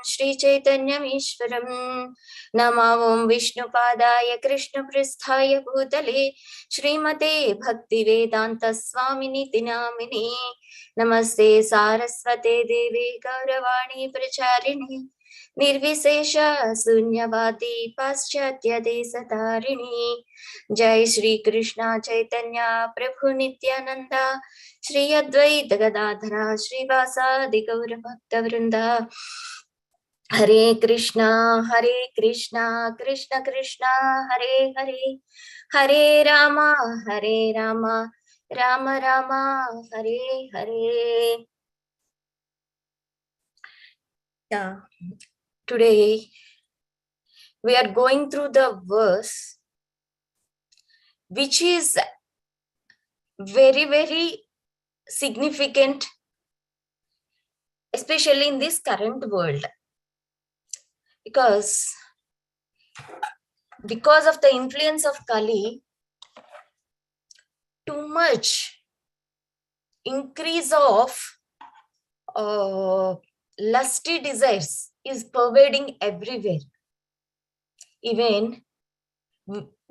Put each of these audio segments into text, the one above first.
Shri Chaitanyam Ishwaram. Namo Vishnupadaya Krishna Pristhaya Bhutale Srimate Bhaktivedanta Swamini Tinamini. Namaste Saraswate Devi Gauravani Pracharini. Nirvisesha Sunyavati Paschatya Desatarini. Jai Shri Krishna Chaitanya Prabhu Nityananda Shri Advaita Gadadhara Srivasadi Gaura Bhakta Vrinda. Hare Krishna Krishna Krishna Hare Hare, Hare Rama Rama Rama Hare Hare. Yeah. Today we are going through the verse which is very, very significant, especially in this current world, because of the influence of Kali, too much increase of lusty desires is pervading everywhere. Even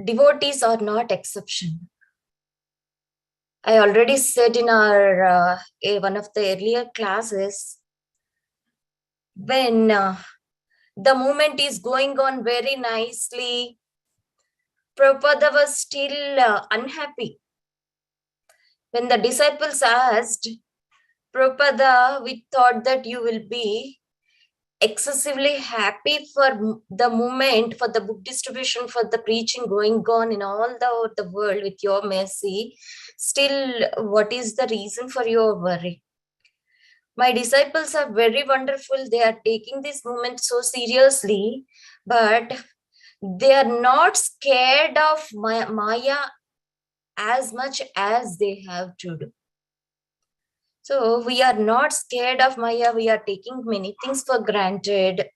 devotees are not exception. I already said in our one of the earlier classes, when the movement is going on very nicely, Prabhupada was still unhappy. When the disciples asked, Prabhupada, we thought that you will be excessively happy for the movement, for the book distribution, for the preaching going on in all the world with your mercy. Still, what is the reason for your worry? My disciples are very wonderful. They are taking this movement so seriously, but they are not scared of Maya as much as they have to do. So we are not scared of Maya. We are taking many things for granted.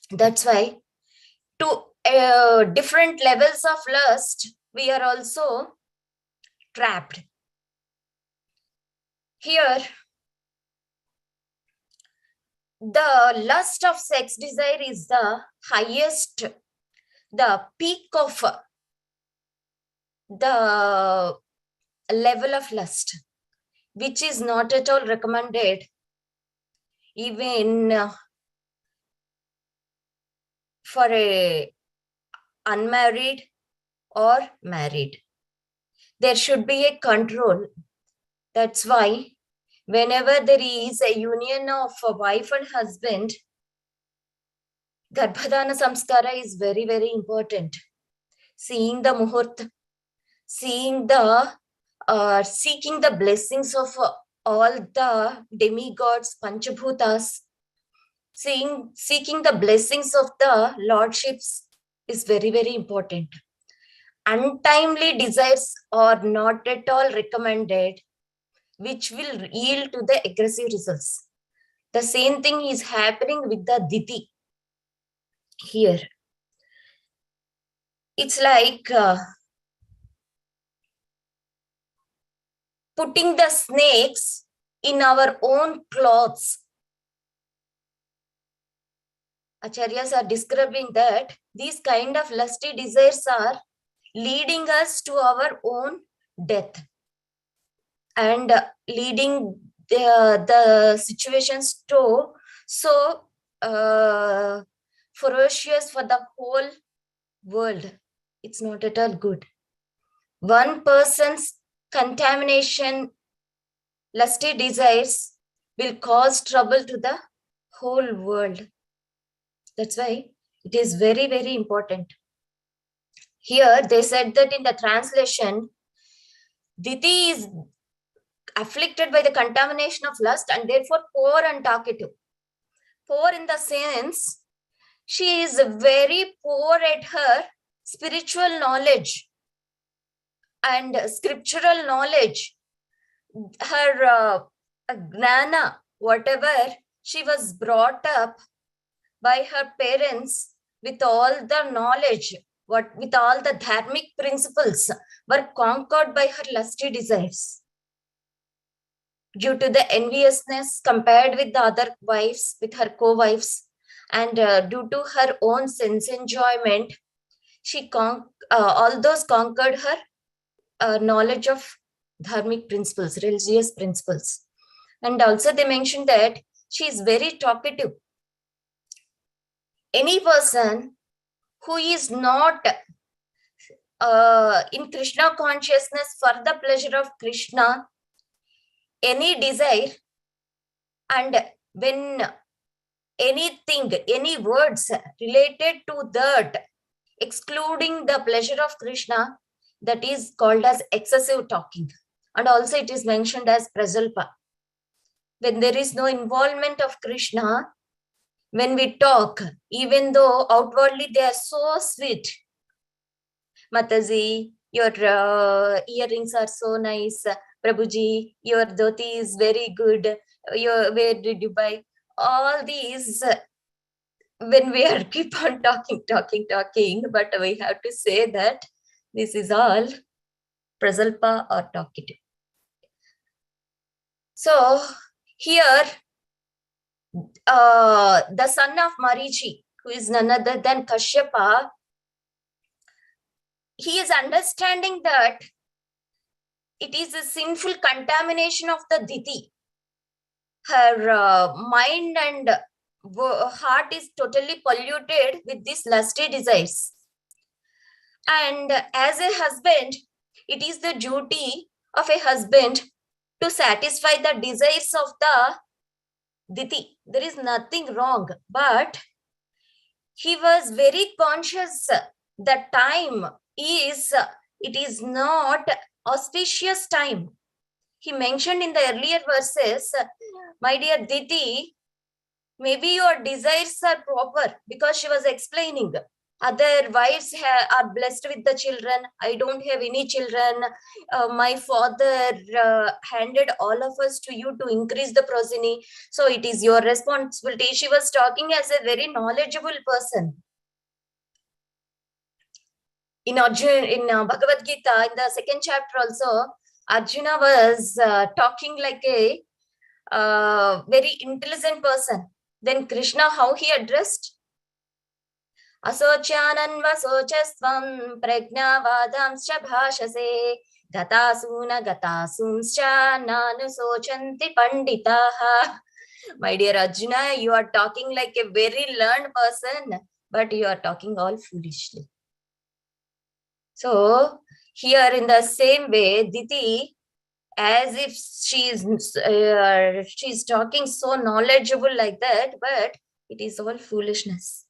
That's why to different levels of lust, we are also trapped. Here, the lust of sex desire is the highest, the peak of the level of lust, which is not at all recommended even for a unmarried or married. There should be a control. That's why whenever there is a union of a wife and husband, Garbhadana Samskara is very, very important. Seeing the muhurt, seeking the blessings of all the demigods, Panchabhutas, seeking the blessings of the lordships is very, very important. Untimely desires are not at all recommended, which will yield to the aggressive results. The same thing is happening with the Diti here. It's like putting the snakes in our own clothes. Acharyas are describing that these kind of lusty desires are leading us to our own death and leading the situations to so ferocious for the whole world. It's not at all good. One person's contamination, lusty desires will cause trouble to the whole world. That's why it is very, very important. Here they said that in the translation, Diti is afflicted by the contamination of lust and therefore poor and talkative. Poor in the sense, she is very poor at her spiritual knowledge and scriptural knowledge. Her gnana, whatever she was brought up by her parents with all the knowledge, with all the dharmic principles, were conquered by her lusty desires. Due to the enviousness compared with the other wives, with her co-wives, and due to her own sense enjoyment, she all those conquered her knowledge of dharmic principles, religious principles. And also they mentioned that she is very talkative. Any person who is not in Krishna consciousness for the pleasure of Krishna, any desire, and when anything, any words related to that, excluding the pleasure of Krishna, that is called as excessive talking. And also it is mentioned as prajalpa. When there is no involvement of Krishna, when we talk, even though outwardly they are so sweet, Mataji, your earrings are so nice. Prabhuji, your dhoti is very good. Where did you buy? All these, when we are keep on talking, but we have to say that this is all prasalpa or talkative. So here, the son of Marichi, who is none other than Kashyapa, he is understanding that it is a sinful contamination of the Diti. Her mind and heart is totally polluted with these lusty desires. And as a husband, it is the duty of a husband to satisfy the desires of the Diti. There is nothing wrong, but he was very conscious that time is, it is not auspicious time. He mentioned in the earlier verses, my dear Diti, maybe your desires are proper, because she was explaining. Other wives are blessed with the children. I don't have any children. My father handed all of us to you to increase the progeny. So it is your responsibility. She was talking as a very knowledgeable person. In Arjuna, in Bhagavad Gita, in the second chapter also, Arjuna was talking like a very intelligent person. Then Krishna, how he addressed? Asochananva sochastvam pragnavadamscha bhashase gatasuna gatasumscha nanu sochanti panditaha. My dear Arjuna, you are talking like a very learned person, but you are talking all foolishly. So here in the same way, Diti, as if she's talking so knowledgeable like that, but it is all foolishness,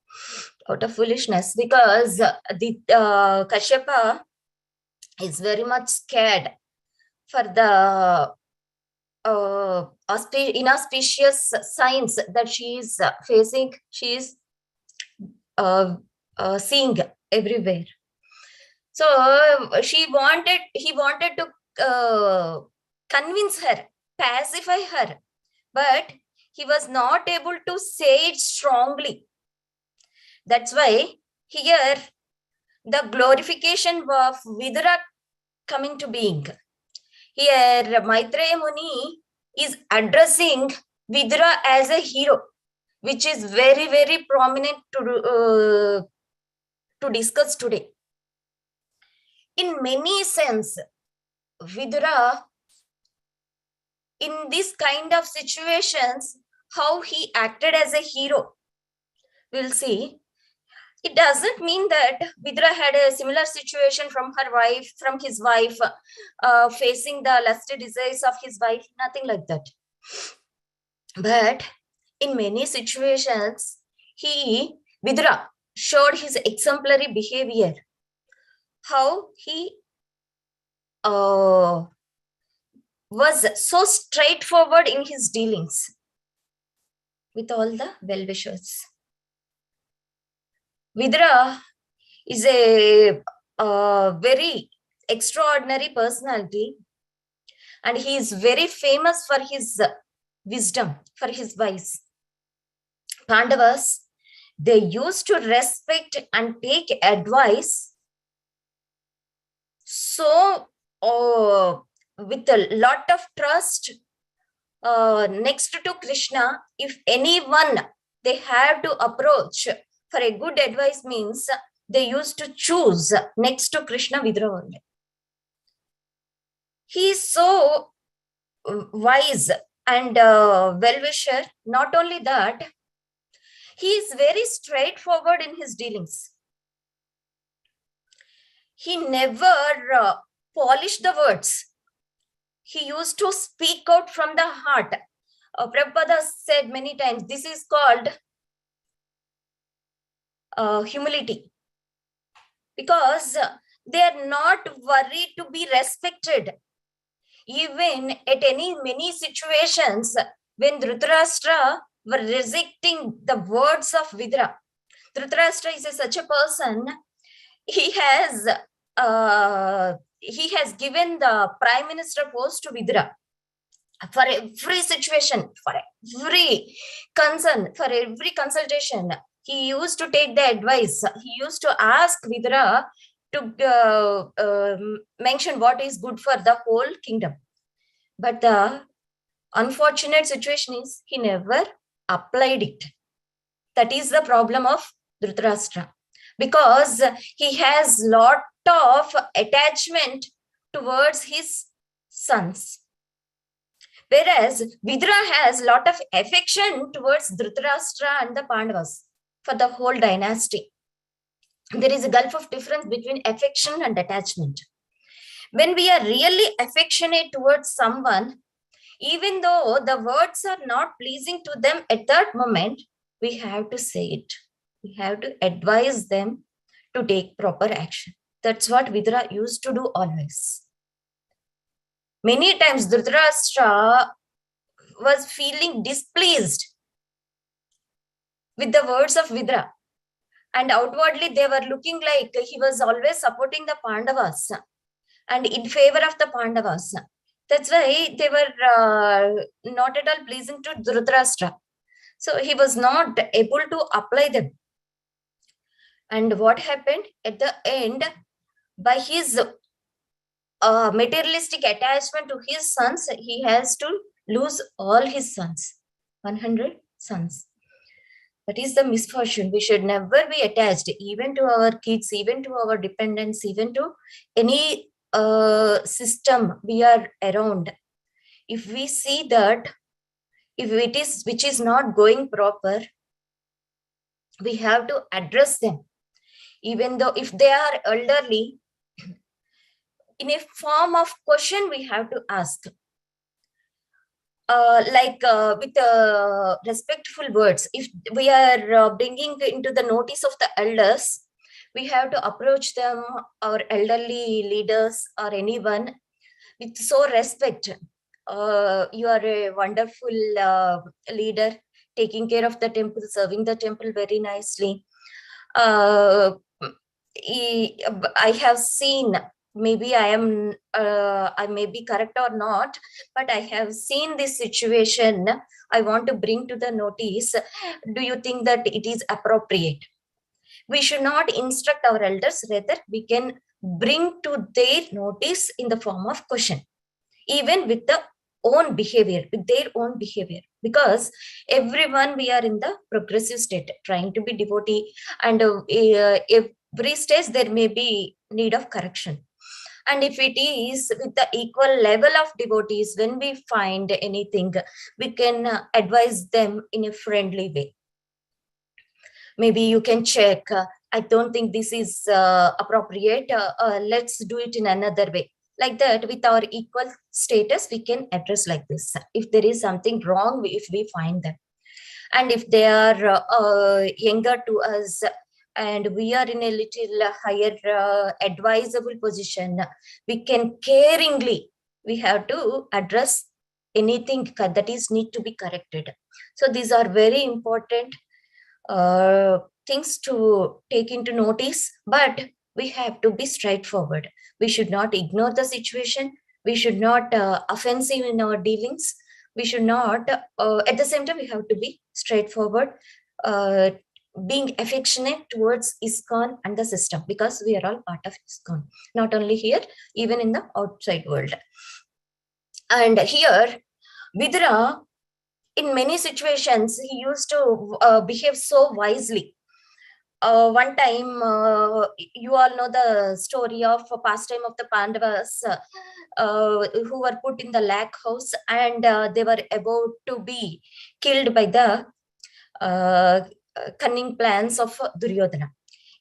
out of foolishness, because the Kashyapa is very much scared for the inauspicious signs that she is facing. She is seeing everywhere. So he wanted to convince her, pacify her, but he was not able to say it strongly. That's why here the glorification of Vidura coming to being. Here Maitreya Muni is addressing Vidura as a hero, which is very, very prominent to discuss today. In many sense, Vidura, in this kind of situations, how he acted as a hero, we'll see. It doesn't mean that Vidura had a similar situation from his wife, facing the lusty desires of his wife, nothing like that. But in many situations, Vidura showed his exemplary behavior. How he was so straightforward in his dealings with all the well-wishers. Vidura is a very extraordinary personality, and he is very famous for his wisdom, for his wise. Pandavas, they used to respect and take advice so with a lot of trust next to Krishna. If anyone they have to approach for a good advice means they used to choose next to Krishna Vidura only. He is so wise and well-wisher. Not only that, he is very straightforward in his dealings. He never polished the words. He used to speak out from the heart. Prabhupada said many times, this is called humility. Because they are not worried to be respected. Even at many situations, when Dhritarashtra were rejecting the words of Vidura, Dhritarashtra is such a person, he has given the prime minister post to Vidura. For every situation, for every concern, for every consultation, he used to take the advice. He used to ask Vidura to mention what is good for the whole kingdom. But the unfortunate situation is he never applied it. That is the problem of Dhritarashtra. Because he has lot of attachment towards his sons. Whereas Vidura has lot of affection towards Dhritarashtra and the Pandavas for the whole dynasty. There is a gulf of difference between affection and attachment. When we are really affectionate towards someone, even though the words are not pleasing to them at that moment, we have to say it. We have to advise them to take proper action. That's what Vidura used to do always. Many times Dhritarashtra was feeling displeased with the words of Vidura. And outwardly they were looking like he was always supporting the Pandavas and in favor of the Pandavas. That's why they were not at all pleasing to Dhritarashtra. So he was not able to apply them. And what happened at the end, by his materialistic attachment to his sons, he has to lose all his sons, 100 sons. That is the misfortune. We should never be attached, even to our kids, even to our dependents, even to any system we are around. If we see that, if it is which is not going proper, we have to address them. Even though if they are elderly, in a form of question we have to ask. With respectful words. If we are bringing into the notice of the elders, we have to approach them, our elderly leaders or anyone, with so respect. You are a wonderful leader, taking care of the temple, serving the temple very nicely. I have seen, maybe I may be correct or not, but I have seen this situation. I want to bring to the notice. Do you think that it is appropriate? We should not instruct our elders, rather we can bring to their notice in the form of question, even with the own behavior, with their own behavior, because everyone, we are in the progressive state, trying to be devotee, and every stage there may be need of correction. And if it is with the equal level of devotees, when we find anything, we can advise them in a friendly way. Maybe you can check, I don't think this is appropriate, let's do it in another way. Like that, with our equal status, we can address like this. If there is something wrong, if we find them. And if they are younger to us, and we are in a little higher advisable position, we can caringly, we have to address anything that is need to be corrected. So these are very important things to take into notice, but we have to be straightforward. We should not ignore the situation. We should not offensive in our dealings. We should not, at the same time, we have to be straightforward, being affectionate towards ISKCON and the system, because we are all part of ISKCON, not only here, even in the outside world. And here, Vidura in many situations, he used to behave so wisely. One time, you all know the story of pastime of the Pandavas, who were put in the lakh house, and they were about to be killed by the cunning plans of Duryodhana.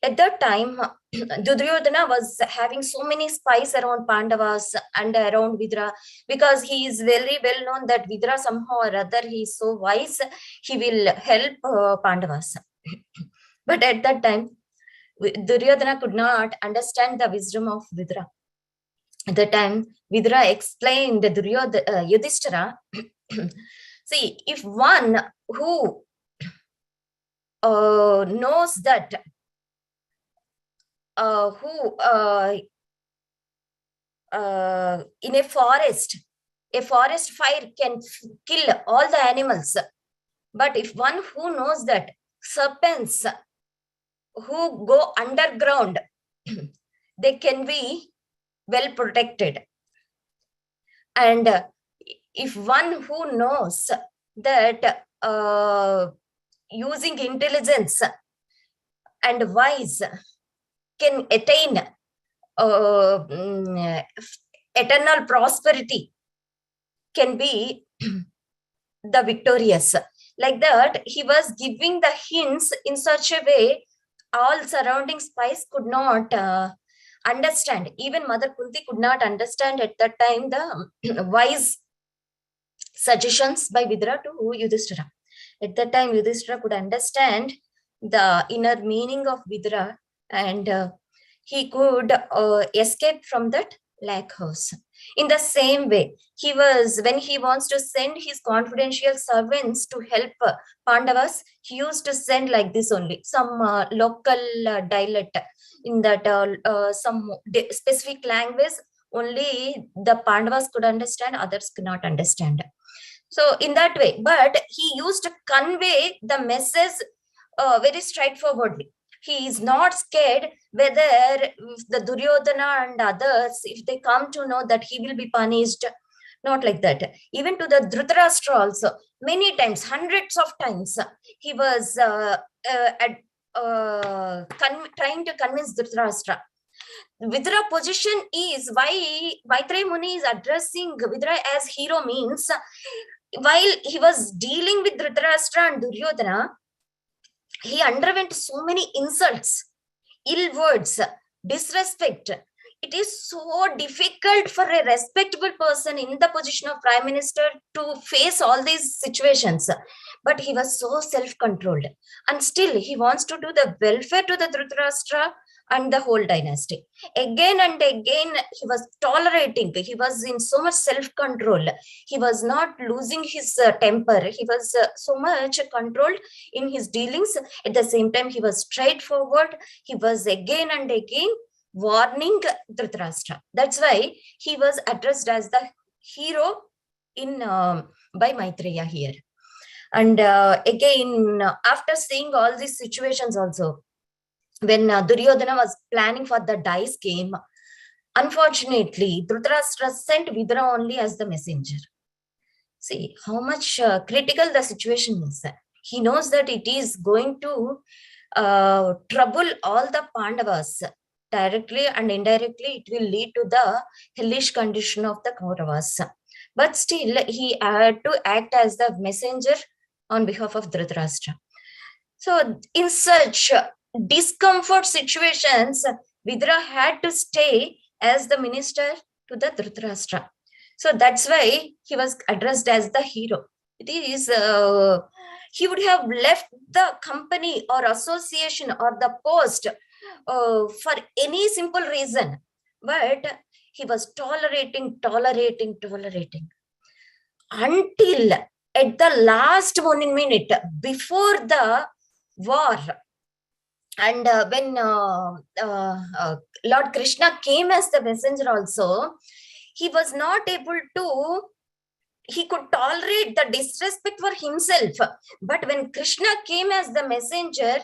At that time, Duryodhana was having so many spies around Pandavas and around Vidra, because he is very well known that Vidra somehow or other, he is so wise, he will help Pandavas. But at that time, Duryodhana could not understand the wisdom of Vidra. At that time, Vidra explained Yudhishthira, see, if one who knows that in a forest fire can kill all the animals, but if one who knows that serpents who go underground, they can be well protected, and if one who knows that using intelligence and wise can attain eternal prosperity, can be the victorious. Like that, he was giving the hints in such a way all surrounding spies could not understand. Even Mother Kunti could not understand at that time the wise suggestions by Vidra to Yudhishthira. At that time, Yudhishthira could understand the inner meaning of Vidra, and he could escape from that lakh house. In the same way, when he wants to send his confidential servants to help Pandavas, he used to send like this only, some local dialect in that some specific language only the Pandavas could understand, others could not understand. So in that way, but he used to convey the message very straightforwardly. He is not scared whether the Duryodhana and others, if they come to know that he will be punished. Not like that. Even to the Dhritarashtra also, many times, hundreds of times, he was trying to convince Dhritarashtra. Vidra position is why Maitreya Muni is addressing Vidra as hero means, while he was dealing with Dhritarashtra and Duryodhana, he underwent so many insults, ill words, disrespect. It is so difficult for a respectable person in the position of Prime Minister to face all these situations. But he was so self-controlled. And still, he wants to do the welfare to the Dhritarashtra and the whole dynasty. Again and again, he was tolerating. He was in so much self-control. He was not losing his temper. He was so much controlled in his dealings. At the same time, he was straightforward. He was again and again warning Dhritarashtra. That's why he was addressed as the hero in by Maitreya here. And again, after seeing all these situations also, when Duryodhana was planning for the dice game, unfortunately, Dhritarashtra sent Vidra only as the messenger. See how much critical the situation is. He knows that it is going to trouble all the Pandavas. Directly and indirectly, it will lead to the hellish condition of the Kauravas. But still, he had to act as the messenger on behalf of Dhritarashtra. So, in such discomfort situations, Vidra had to stay as the minister to the Dhritarashtra. So that's why he was addressed as the hero. It is, he would have left the company or association or the post for any simple reason, but he was tolerating until at the last 1 minute before the war. And when Lord Krishna came as the messenger also, he was not able to, he could tolerate the disrespect for himself. But when Krishna came as the messenger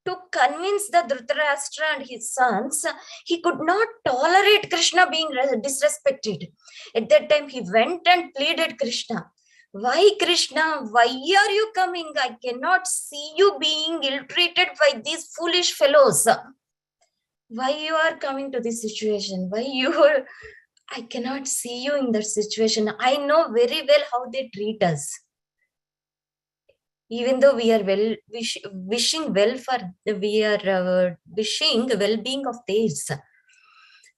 to convince the Dhritarashtra and his sons, he could not tolerate Krishna being disrespected. At that time, he went and pleaded Krishna. Why, Krishna? Why are you coming? I cannot see you being ill-treated by these foolish fellows. Why you are coming to this situation? Why you are? I cannot see you in that situation. I know very well how they treat us. Even though we are wishing well for, we are wishing the well-being of theirs.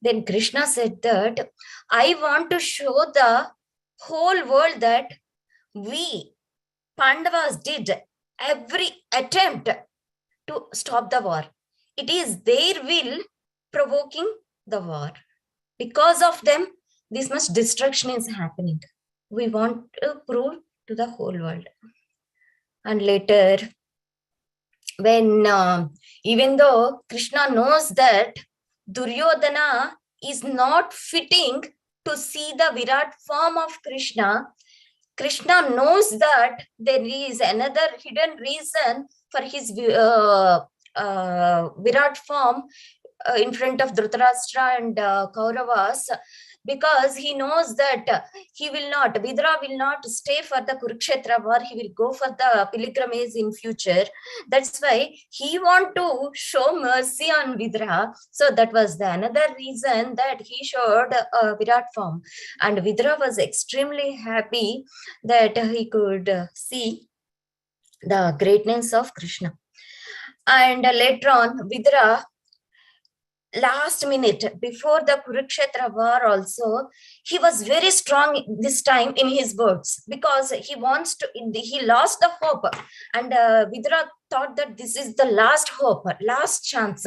Then Krishna said that I want to show the whole world that we Pandavas did every attempt to stop the war. It is their will provoking the war. Because of them, this much destruction is happening. We want to prove to the whole world. And later, when even though Krishna knows that Duryodhana is not fitting to see the Virat form of Krishna, Krishna knows that there is another hidden reason for his Virat form in front of Dhritarashtra and Kauravas, because he knows that Vidra will not stay for the Kurukshetra war, he will go for the pilgrimage in future. That's why he want to show mercy on Vidra. So that was the another reason that he showed Virat form. And Vidra was extremely happy that he could see the greatness of Krishna. And later on, Vidra, last minute before the Kurukshetra war also, he was very strong this time in his words, because he lost the hope. And Vidra thought that this is the last hope, last chance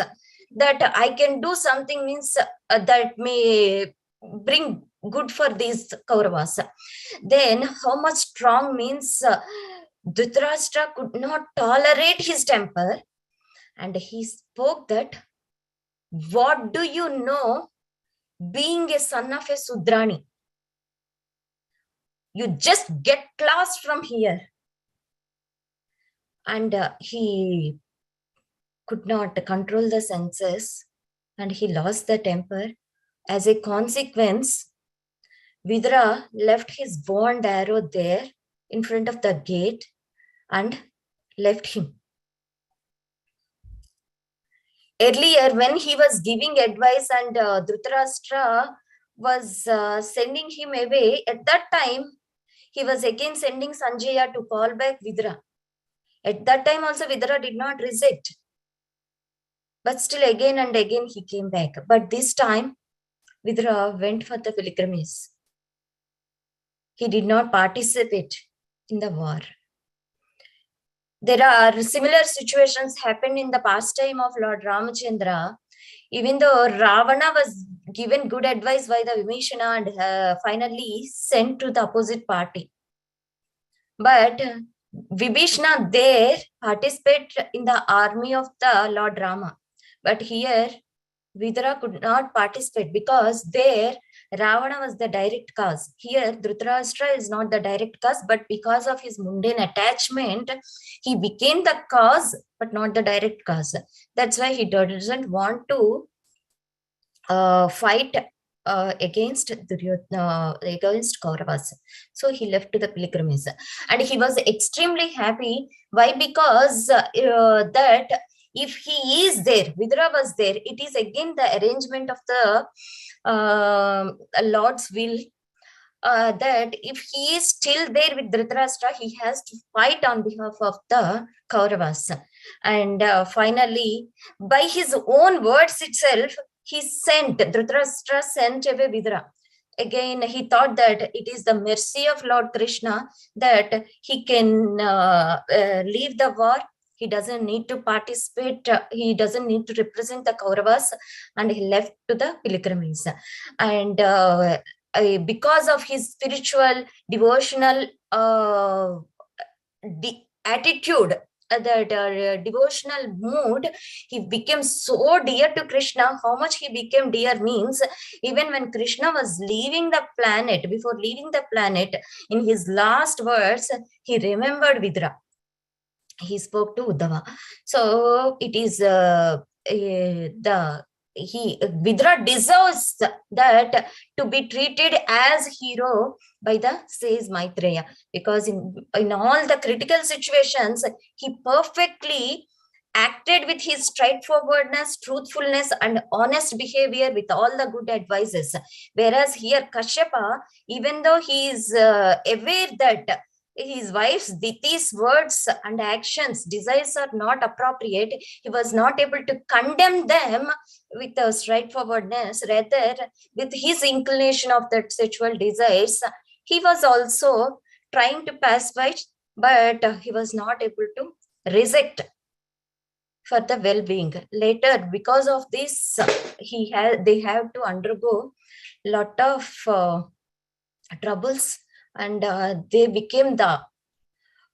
that I can do something, means that may bring good for these Kauravas. Then how much strong means Dhritarashtra could not tolerate his temper, and he spoke that, what do you know being a son of a Sudrani? You just get lost from here. And he could not control the senses and he lost the temper. As a consequence, Vidra left his bow and arrow there in front of the gate and left him. Earlier, when he was giving advice and Dhritarashtra was sending him away, at that time, he was again sending Sanjaya to call back Vidra. At that time also, Vidra did not reject. But still again and again he came back. But this time, Vidra went for the pilgrimage. He did not participate in the war. There are similar situations happened in the pastime of Lord Ramachandra. Even though Ravana was given good advice by the Vibhishana and finally sent to the opposite party. But Vibhishana there participated in the army of the Lord Rama. But here Vidra could not participate because there Ravana was the direct cause. Here Dhritarashtra is not the direct cause, but because of his mundane attachment, he became the cause, but not the direct cause. That's why he doesn't want to fight against Kauravas. So he left to the pilgrimage. And he was extremely happy. Why? Because that if he is there, Vidra was there, it is again the arrangement of the Lord's will, that if he is still there with Dhritarashtra, he has to fight on behalf of the Kauravas. And finally, by his own words itself, Dhritarashtra sent away Vidra. Again, he thought that it is the mercy of Lord Krishna that he can leave the war. He doesn't need to participate. He doesn't need to represent the Kauravas, and he left to the pilgrimage. And because of his spiritual, devotional attitude, that devotional mood, he became so dear to Krishna. How much he became dear means, even when Krishna was leaving the planet, before leaving the planet, in his last words, he remembered Vidra. He spoke to Uddhava. So it is the Vidra deserves that to be treated as hero by the sage Maitreya, because in all the critical situations, he perfectly acted with his straightforwardness, truthfulness, and honest behavior with all the good advices. Whereas here, Kashyapa, even though he is aware that his wife's Diti's words and actions, desires are not appropriate, he was not able to condemn them with a straightforwardness. Rather, with his inclination of that sexual desires, he was also trying to pacify, but he was not able to reject for the well-being. Later, because of this, they have to undergo lot of troubles, and they became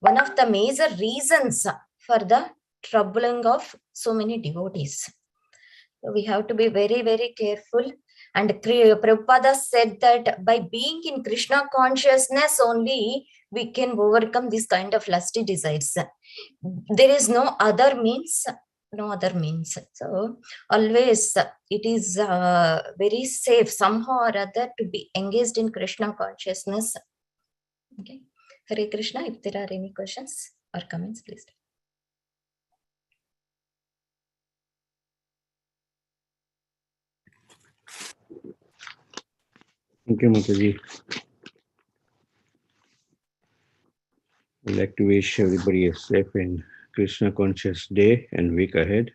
one of the major reasons for the troubling of so many devotees. So we have to be very, very careful. And Prabhupada said that by being in Krishna consciousness only, we can overcome this kind of lusty desires. There is no other means. So always it is very safe somehow or other to be engaged in Krishna consciousness. Okay. Hare Krishna. If there are any questions or comments, please. Thank you, Mataji. I'd like to wish everybody a safe and Krishna conscious day and week ahead.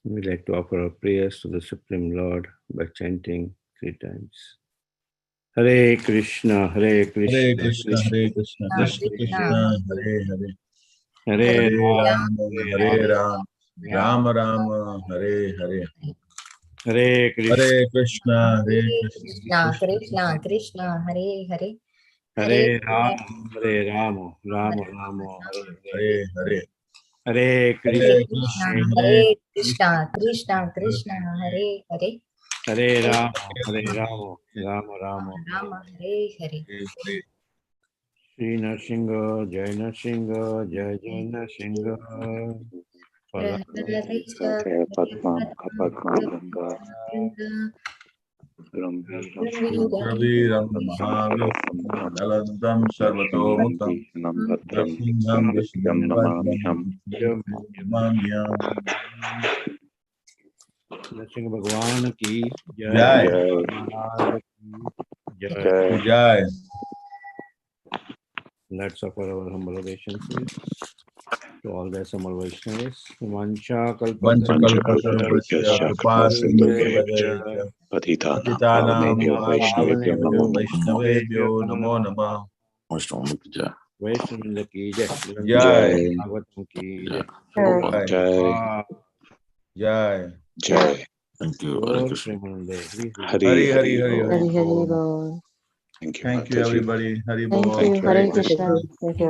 We'd like to offer our prayers to the Supreme Lord by chanting 3 times. Hare Krishna, Hare Krishna, Hare Krishna, Hare Krishna, Krishna Krishna, Hare Hare. Hare Hare Hare Ram, Ram Ram, Hare Hare. Hare Krishna, Hare Krishna, Hare Krishna, Krishna Krishna, Hare Hare. Hare Ram, Hare Ram, Ram Ram, Hare Hare. Hare Krishna, Hare Krishna, Hare Krishna, Krishna Krishna, Hare Hare. Hare Ram, Hare Ram, Ram Ram, Rama, Hare Hare. Shri Narsingha, Jai Narsingha, Jai Jai Narsingha. Praviram Mahavishnu Nalandam Sarvatomutam Darshinam Vishnum Vajram Namanyam. Narsingha Bhagwan ki Jai. Jai. Jai. Let's offer our humble obeisances to all the Samal Vaishnavas. Vancha Kalpatarusya Kripasindhuvaya Patitanam Pavanebhyo Vaishnavebhyo Namo Namah. Vaishnavendra ki jai. Jai. Bhagavatam ki jai. Jai. Jai. Jai. Thank you. Hare Lord Krishna. Premanande. Hari Hari Hari Hari Hari Bol. Bol. Thank you. Thank you, everybody. Hari Thank Bol. you. Hare Krishna. Thank you.